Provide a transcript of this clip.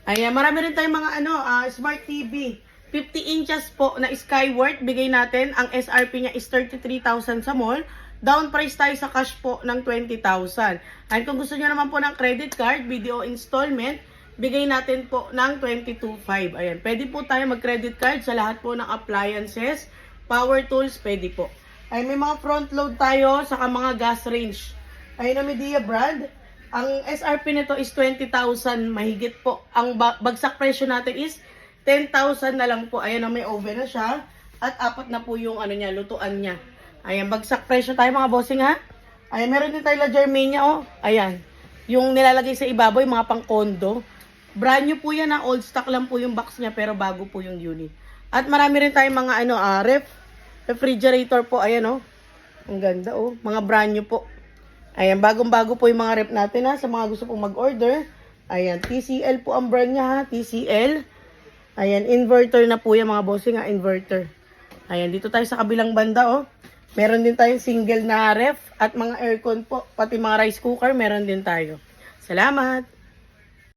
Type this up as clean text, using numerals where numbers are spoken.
Ayan, marami rin tayong mga Smart TV. 50 inches po na Skyward, bigay natin. Ang SRP niya is 33,000 sa mall. Down price tayo sa cash po ng 20,000. And kung gusto niyo naman po ng credit card, video installment, bigay natin po ng 22,500. Ayan, pwede po tayo mag-credit card sa lahat po ng appliances, power tools, pwede po. Ay, may mga front load tayo, saka mga gas range. Ayun na Midea brand. Ang SRP nito is 20,000 mahigit po. Ang bagsak presyo natin is 10,000 na lang po. Ayan na, may oven na siya. At apat na po yung lutuan niya. Ayan, bagsak presyo tayo mga bossing ha. Ayan, meron din tayo la Germania oh. Ayan, yung nilalagay sa ibabaw, yung mga pang kondo. Brand new po yan ha. Old stock lang po yung box niya pero bago po yung unit. At marami rin tayong mga refrigerator po. Ayan oh. Ang ganda oh. Mga brand new po. Ayan, bagong-bago po yung mga rep natin ha, sa mga gusto pong mag-order. Ayan, TCL po ang brand niya ha, TCL. Ayan, inverter na po yan mga bossing ha, inverter. Ayan, dito tayo sa kabilang banda oh. Meron din tayong single na ref at mga aircon po, pati mga rice cooker, meron din tayo. Salamat!